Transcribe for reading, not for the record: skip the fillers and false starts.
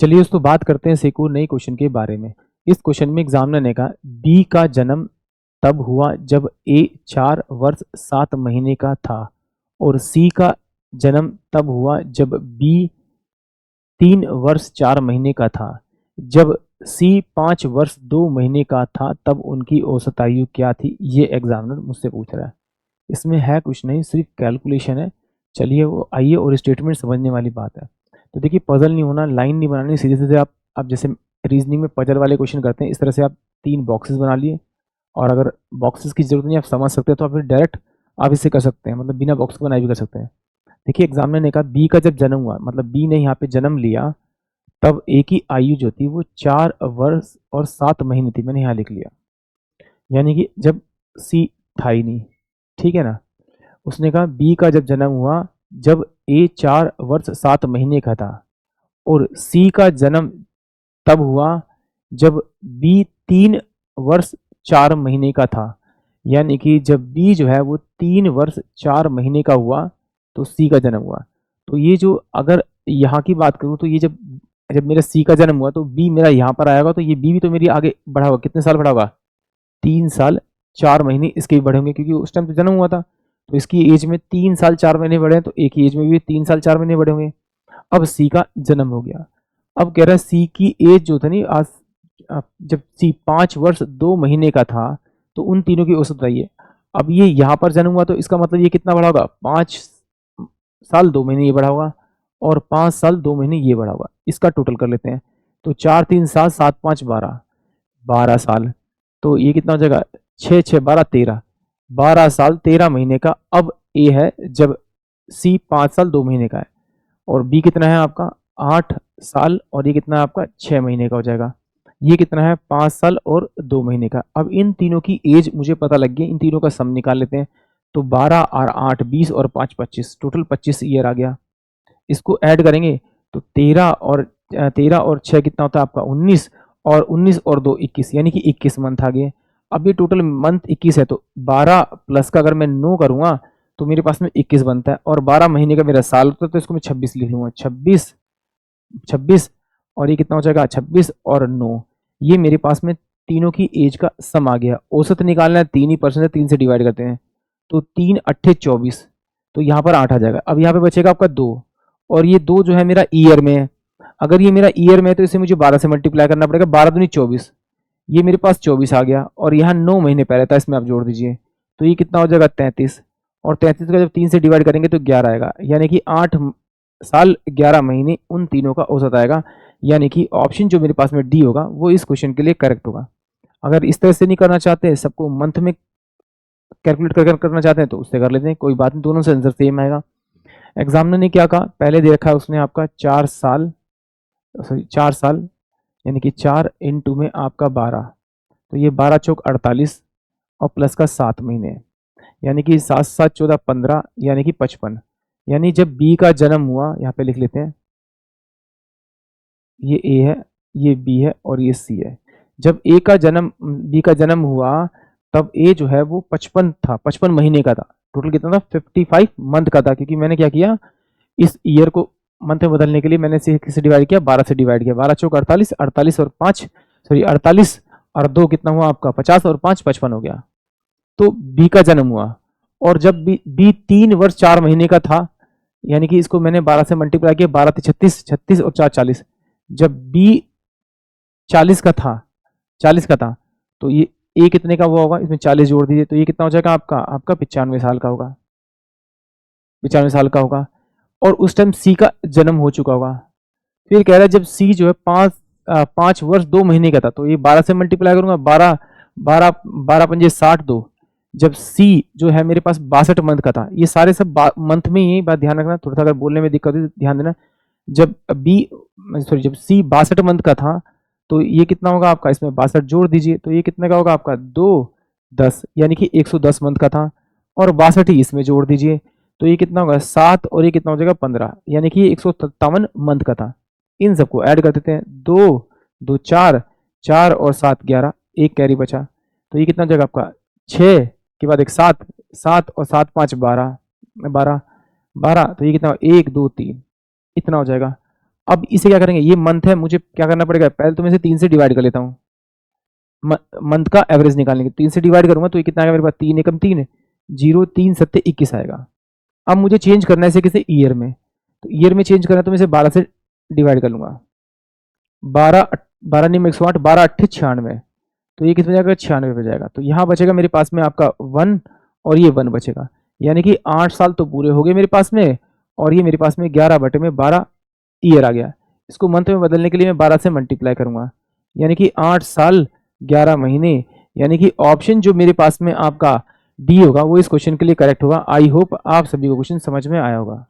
चलिए दोस्तों बात करते हैं एक और नए क्वेश्चन के बारे में। इस क्वेश्चन में एग्जामिनर ने कहा बी का जन्म तब हुआ जब ए 4 वर्ष 7 महीने का था और सी का जन्म तब हुआ जब बी 3 वर्ष 4 महीने का था। जब सी 5 वर्ष 2 महीने का था तब उनकी औसत आयु क्या थी, ये एग्जामिनर मुझसे पूछ रहा है। इसमें है कुछ नहीं, सिर्फ कैलकुलेशन है। चलिए वो आइए और स्टेटमेंट समझने वाली बात है। तो देखिए पजल नहीं होना, लाइन नहीं बनानी, सीधे सीधे आप जैसे रीजनिंग में पजल वाले क्वेश्चन करते हैं इस तरह से आप 3 बॉक्सेस बना लिए, और अगर बॉक्सेस की जरूरत नहीं आप समझ सकते हैं तो आप फिर डायरेक्ट आप इसे कर सकते हैं, मतलब बिना बॉक्स के बनाए भी कर सकते हैं। देखिए एग्जामिनर ने कहा बी का जब जन्म हुआ, मतलब बी ने यहाँ पे जन्म लिया, तब ए की आयु जो थी वो 4 वर्ष और 7 महीने थी। मैंने यहाँ लिख लिया, यानी कि जब सी था ही नहीं, ठीक है ना। उसने कहा बी का जब जन्म हुआ जब ए 4 वर्ष 7 महीने का था और सी का जन्म तब हुआ जब बी 3 वर्ष 4 महीने का था। यानी कि जब बी जो है वो 3 वर्ष 4 महीने का हुआ तो सी का जन्म हुआ। तो ये जो अगर यहाँ की बात करूँ तो ये जब जब मेरा सी का जन्म हुआ तो बी मेरा यहाँ पर आएगा, तो ये बी भी तो मेरी आगे बढ़ा होगा। कितने साल बढ़ा होगा? 3 साल 4 महीने इसके भी बढ़े होंगे, क्योंकि उस टाइम तो जन्म हुआ था। तो इसकी एज में 3 साल 4 महीने बढ़े हैं, तो एक ही एज में भी 3 साल 4 महीने बढ़े होंगे। अब सी का जन्म हो गया। अब कह रहा है सी की एज जो था नहीं, आज जब सी 5 वर्ष 2 महीने का था तो उन तीनों की औसत बताइए। अब ये यहाँ पर जन्म हुआ तो इसका मतलब ये कितना बढ़ा होगा? 5 साल 2 महीने ये बढ़ा होगा और 5 साल 2 महीने ये बढ़ा होगा। इसका टोटल कर लेते हैं। तो 4 3 7 7 5 12, 12 साल। तो ये कितना हो जाएगा? 6 6 12 13, 12 साल 13 महीने का अब ए है जब सी 5 साल 2 महीने का है, और बी कितना है आपका? 8 साल, और ये कितना है आपका? 6 महीने का हो जाएगा। ये कितना है? 5 साल और 2 महीने का। अब इन तीनों की एज मुझे पता लग गई, इन तीनों का सम निकाल लेते हैं। तो 12 और 8 20 और 5 25, टोटल 25 ईयर आ गया। इसको ऐड करेंगे तो 13 और 6 कितना होता है आपका? 19, और 19 और 2 21, यानी कि 21 मंथ आ गए। अब ये टोटल मंथ 21 है, तो 12 प्लस का अगर मैं 9 करूंगा तो मेरे पास में 21 बनता है, और 12 महीने का मेरा साल होता है, तो इसको मैं 26 लिख लूंगा। 26 26, और ये कितना हो जाएगा? 26 और 9, ये मेरे पास में तीनों की एज का सम आ गया। औसत निकालना है, 3 ही % है, 3 से डिवाइड करते हैं तो 3 अट्ठे 24, तो यहाँ पर 8 आ जाएगा। अब यहाँ पे बचेगा आपका 2, और ये 2 जो है मेरा ईयर में है। अगर ये मेरा ईयर में है तो इसे मुझे 12 से मल्टीप्लाई करना पड़ेगा। 12 दूनी 24, ये मेरे पास 24 आ गया, और यहाँ 9 महीने पहले था, इसमें आप जोड़ दीजिए तो ये कितना हो जाएगा? 33, और 33 का जब 3 से डिवाइड करेंगे तो 11 आएगा, यानी कि 8 साल 11 महीने उन तीनों का औसत आएगा। यानी कि ऑप्शन जो मेरे पास में डी होगा वो इस क्वेश्चन के लिए करेक्ट होगा। अगर इस तरह से नहीं करना चाहते, सबको मंथ में कैलकुलेट कर करना चाहते हैं तो उससे कर लेते हैं, कोई बात नहीं, दोनों से आंसर सेम आएगा। एग्जामिनर ने क्या कहा? पहले दे रखा है उसने आपका 4 साल, सॉरी 4 साल, यानी कि 4 × में आपका 12, तो ये 12 चौक 48 और प्लस का 7 महीने, यानी कि 7 7 14 15, यानी कि 55। यानी जब बी का जन्म हुआ, यहाँ पे लिख लेते हैं, ये ए है, ये बी है और ये सी है। जब ए का जन्म बी का जन्म हुआ तब ए जो है वो 55 था, 55 महीने का था। टोटल कितना था? 55 मंथ का था, क्योंकि मैंने क्या किया, इस ईयर को मंथ में बदलने के लिए मैंने इसे किससे डिवाइड किया? 12 से डिवाइड किया। 12 चौक 48, 48 और 5, सॉरी 48 और 2 कितना हुआ आपका? 50, और 5 55 हो गया। तो बी का जन्म हुआ, और जब बी 3 वर्ष 4 महीने का था, यानी कि इसको मैंने 12 से मल्टीप्लाई किया, 12 से 36, 36 और 4 40। जब बी 40 का था तो ये ए कितने का हुआ होगा? इसमें 40 जोड़ दीजिए, तो ये कितना हो जाएगा आपका? आपका 95 साल का होगा, 95 साल का होगा। और उस टाइम सी का जन्म हो चुका होगा। फिर कह रहा है जब सी जो है 5 वर्ष 2 महीने का था, तो ये 12 से मल्टीप्लाई करूंगा, 12 12 12 पंजे 60 दो। जब सी जो है मेरे पास 62 मंथ का था, ये सारे सब मंथ में, यही बात ध्यान रखना, थोड़ा सा अगर बोलने में दिक्कत है तो ध्यान देना। जब बी सॉरी जब सी 62 मंथ का था तो ये कितना होगा आपका? इसमें 62 जोड़ दीजिए, तो ये कितने का होगा आपका? 2 10, यानी कि 110 मंथ का था, और 62 ही इसमें जोड़ दीजिए, तो ये कितना होगा? 7, और ये कितना हो जाएगा? 15, यानी कि 157 मंथ का था। इन सबको ऐड कर देते हैं, 2 2 4, 4 और 7 11, एक कैरी बचा, तो ये कितना हो जाएगा आपका? 6 के बाद एक 7, 7 और 7 5 12, 12 12, तो ये कितना? 1 2 3, इतना हो जाएगा। अब इसे क्या करेंगे, ये मंथ है, मुझे क्या करना पड़ेगा, पहले तो मैं इसे 3 से डिवाइड कर लेता हूँ, मंथ का एवरेज निकालने के 3 से डिवाइड करूंगा तो ये कितना आएगा मेरे पास, 3 एकम 3 है, 0 3 7 21 आएगा। अब मुझे चेंज करना है इसे किसी ईयर में, तो ईयर में चेंज करना तो मैं इसे 12 से डिवाइड कर लूंगा, 12 नहीं 108, 12 8 96, तो ये कितना जाएगा 96 पे जाएगा। तो यहाँ बचेगा मेरे पास में आपका 1 और ये 1 बचेगा, यानी कि 8 साल तो पूरे हो गए मेरे पास में, और ये मेरे पास में 11/12 ईयर आ गया। इसको मंथ में बदलने के लिए मैं 12 से मल्टीप्लाई करूंगा, यानी कि 8 साल 11 महीने, यानी कि ऑप्शन जो मेरे पास में आपका डी होगा वो इस क्वेश्चन के लिए करेक्ट होगा। आई होप आप सभी को क्वेश्चन समझ में आया होगा।